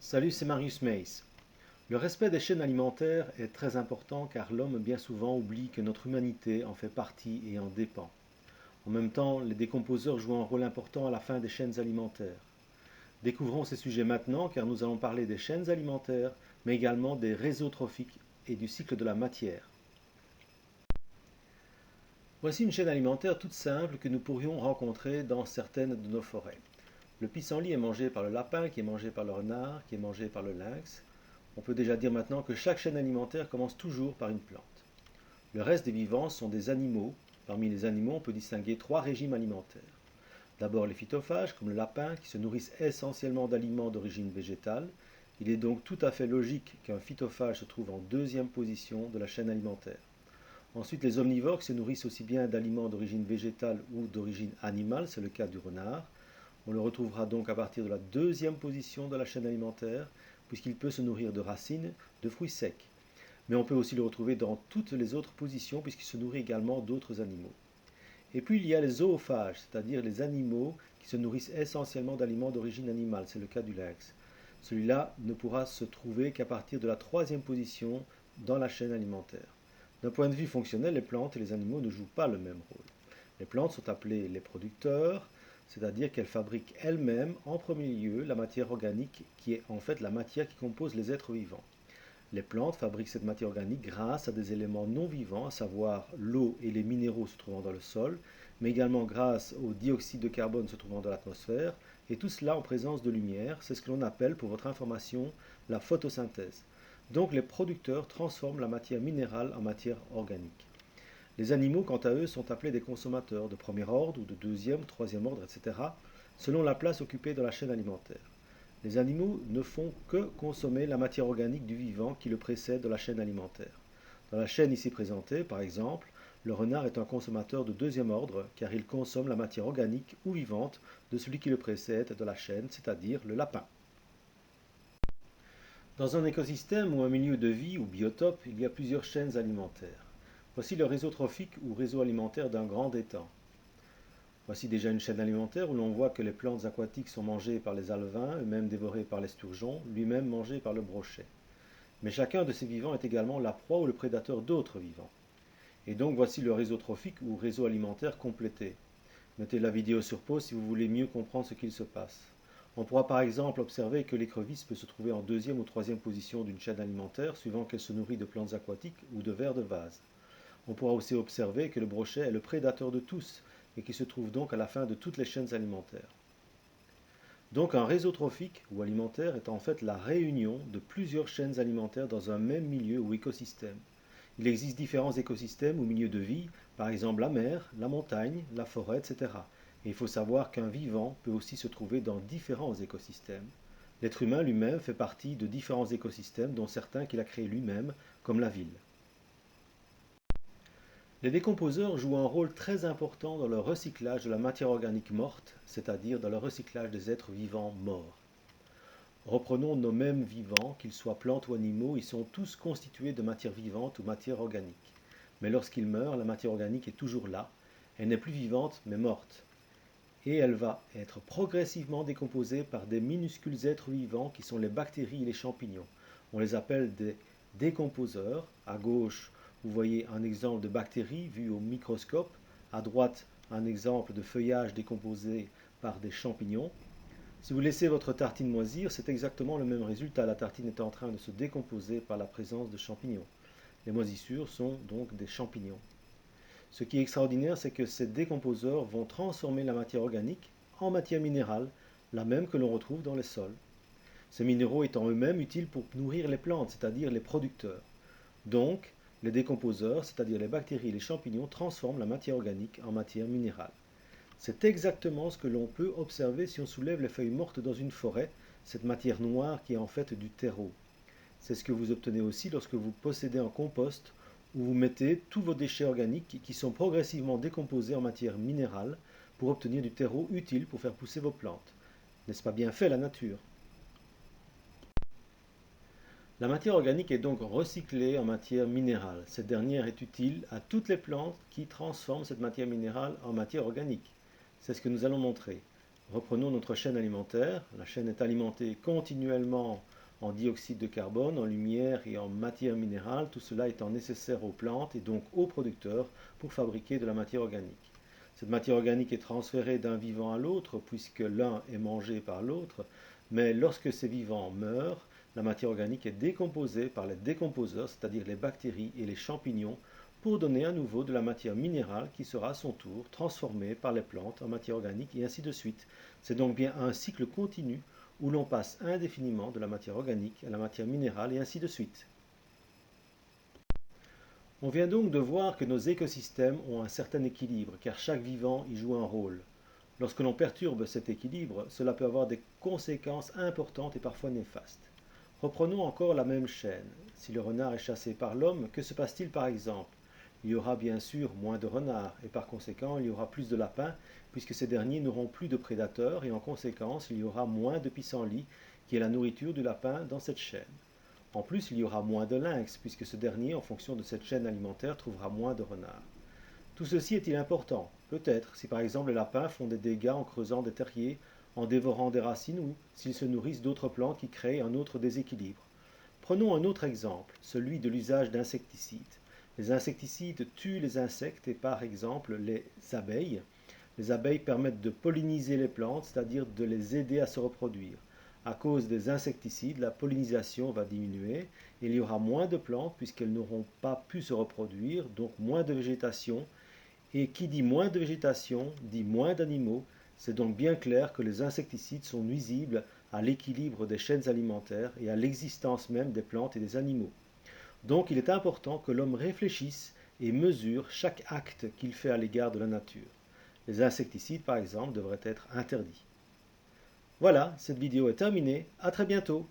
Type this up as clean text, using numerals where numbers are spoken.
Salut, c'est Marius Meis. Le respect des chaînes alimentaires est très important car l'homme bien souvent oublie que notre humanité en fait partie et en dépend. En même temps, les décomposeurs jouent un rôle important à la fin des chaînes alimentaires. Découvrons ces sujets maintenant car nous allons parler des chaînes alimentaires, mais également des réseaux trophiques et du cycle de la matière. Voici une chaîne alimentaire toute simple que nous pourrions rencontrer dans certaines de nos forêts. Le pissenlit est mangé par le lapin, qui est mangé par le renard, qui est mangé par le lynx. On peut déjà dire maintenant que chaque chaîne alimentaire commence toujours par une plante. Le reste des vivants sont des animaux. Parmi les animaux, on peut distinguer trois régimes alimentaires. D'abord les phytophages, comme le lapin, qui se nourrissent essentiellement d'aliments d'origine végétale. Il est donc tout à fait logique qu'un phytophage se trouve en deuxième position de la chaîne alimentaire. Ensuite, les omnivores qui se nourrissent aussi bien d'aliments d'origine végétale ou d'origine animale, c'est le cas du renard. On le retrouvera donc à partir de la deuxième position de la chaîne alimentaire, puisqu'il peut se nourrir de racines, de fruits secs. Mais on peut aussi le retrouver dans toutes les autres positions, puisqu'il se nourrit également d'autres animaux. Et puis il y a les zoophages, c'est-à-dire les animaux qui se nourrissent essentiellement d'aliments d'origine animale, c'est le cas du lynx. Celui-là ne pourra se trouver qu'à partir de la troisième position dans la chaîne alimentaire. D'un point de vue fonctionnel, les plantes et les animaux ne jouent pas le même rôle. Les plantes sont appelées les producteurs, c'est-à-dire qu'elles fabriquent elles-mêmes en premier lieu la matière organique qui est en fait la matière qui compose les êtres vivants. Les plantes fabriquent cette matière organique grâce à des éléments non vivants, à savoir l'eau et les minéraux se trouvant dans le sol, mais également grâce au dioxyde de carbone se trouvant dans l'atmosphère, et tout cela en présence de lumière. C'est ce que l'on appelle, pour votre information, la photosynthèse. Donc les producteurs transforment la matière minérale en matière organique. Les animaux, quant à eux, sont appelés des consommateurs de premier ordre ou de deuxième, troisième ordre, etc., selon la place occupée dans la chaîne alimentaire. Les animaux ne font que consommer la matière organique du vivant qui le précède dans la chaîne alimentaire. Dans la chaîne ici présentée, par exemple, le renard est un consommateur de deuxième ordre car il consomme la matière organique ou vivante de celui qui le précède dans la chaîne, c'est-à-dire le lapin. Dans un écosystème ou un milieu de vie ou biotope, il y a plusieurs chaînes alimentaires. Voici le réseau trophique ou réseau alimentaire d'un grand étang. Voici déjà une chaîne alimentaire où l'on voit que les plantes aquatiques sont mangées par les alevins, eux-mêmes dévorés par les sturgeons, lui-même mangé par le brochet. Mais chacun de ces vivants est également la proie ou le prédateur d'autres vivants. Et donc voici le réseau trophique ou réseau alimentaire complété. Mettez la vidéo sur pause si vous voulez mieux comprendre ce qu'il se passe. On pourra par exemple observer que l'écrevisse peut se trouver en deuxième ou troisième position d'une chaîne alimentaire suivant qu'elle se nourrit de plantes aquatiques ou de vers de vase. On pourra aussi observer que le brochet est le prédateur de tous et qui se trouve donc à la fin de toutes les chaînes alimentaires. Donc un réseau trophique ou alimentaire est en fait la réunion de plusieurs chaînes alimentaires dans un même milieu ou écosystème. Il existe différents écosystèmes ou milieux de vie, par exemple la mer, la montagne, la forêt, etc. Et il faut savoir qu'un vivant peut aussi se trouver dans différents écosystèmes. L'être humain lui-même fait partie de différents écosystèmes, dont certains qu'il a créés lui-même, comme la ville. Les décomposeurs jouent un rôle très important dans le recyclage de la matière organique morte, c'est-à-dire dans le recyclage des êtres vivants morts. Reprenons nos mêmes vivants, qu'ils soient plantes ou animaux, ils sont tous constitués de matière vivante ou matière organique. Mais lorsqu'ils meurent, la matière organique est toujours là, elle n'est plus vivante mais morte. Et elle va être progressivement décomposée par des minuscules êtres vivants qui sont les bactéries et les champignons. On les appelle des décomposeurs. À gauche, vous voyez un exemple de bactérie vu au microscope. À droite, un exemple de feuillage décomposé par des champignons. Si vous laissez votre tartine moisir, c'est exactement le même résultat. La tartine est en train de se décomposer par la présence de champignons. Les moisissures sont donc des champignons. Ce qui est extraordinaire, c'est que ces décomposeurs vont transformer la matière organique en matière minérale, la même que l'on retrouve dans les sols. Ces minéraux étant eux-mêmes utiles pour nourrir les plantes, c'est-à-dire les producteurs. Donc, les décomposeurs, c'est-à-dire les bactéries et les champignons, transforment la matière organique en matière minérale. C'est exactement ce que l'on peut observer si on soulève les feuilles mortes dans une forêt, cette matière noire qui est en fait du terreau. C'est ce que vous obtenez aussi lorsque vous possédez un compost où vous mettez tous vos déchets organiques qui sont progressivement décomposés en matière minérale pour obtenir du terreau utile pour faire pousser vos plantes. N'est-ce pas bien fait la nature? La matière organique est donc recyclée en matière minérale. Cette dernière est utile à toutes les plantes qui transforment cette matière minérale en matière organique. C'est ce que nous allons montrer. Reprenons notre chaîne alimentaire. La chaîne est alimentée continuellement en dioxyde de carbone, en lumière et en matière minérale, tout cela étant nécessaire aux plantes et donc aux producteurs pour fabriquer de la matière organique. Cette matière organique est transférée d'un vivant à l'autre puisque l'un est mangé par l'autre, mais lorsque ces vivants meurent, la matière organique est décomposée par les décomposeurs, c'est-à-dire les bactéries et les champignons, pour donner à nouveau de la matière minérale qui sera à son tour transformée par les plantes en matière organique et ainsi de suite. C'est donc bien un cycle continu où l'on passe indéfiniment de la matière organique à la matière minérale et ainsi de suite. On vient donc de voir que nos écosystèmes ont un certain équilibre, car chaque vivant y joue un rôle. Lorsque l'on perturbe cet équilibre, cela peut avoir des conséquences importantes et parfois néfastes. Reprenons encore la même chaîne. Si le renard est chassé par l'homme, que se passe-t-il par exemple? Il y aura bien sûr moins de renards, et par conséquent il y aura plus de lapins, puisque ces derniers n'auront plus de prédateurs, et en conséquence il y aura moins de pissenlits, qui est la nourriture du lapin dans cette chaîne. En plus, il y aura moins de lynx, puisque ce dernier, en fonction de cette chaîne alimentaire, trouvera moins de renards. Tout ceci est-il important? Peut-être, si par exemple les lapins font des dégâts en creusant des terriers, en dévorant des racines ou s'ils se nourrissent d'autres plantes qui créent un autre déséquilibre. Prenons un autre exemple, celui de l'usage d'insecticides. Les insecticides tuent les insectes et par exemple les abeilles. Les abeilles permettent de polliniser les plantes, c'est-à-dire de les aider à se reproduire. À cause des insecticides, la pollinisation va diminuer et il y aura moins de plantes puisqu'elles n'auront pas pu se reproduire, donc moins de végétation. Et qui dit moins de végétation dit moins d'animaux. C'est donc bien clair que les insecticides sont nuisibles à l'équilibre des chaînes alimentaires et à l'existence même des plantes et des animaux. Donc il est important que l'homme réfléchisse et mesure chaque acte qu'il fait à l'égard de la nature. Les insecticides, par exemple, devraient être interdits. Voilà, cette vidéo est terminée. À très bientôt.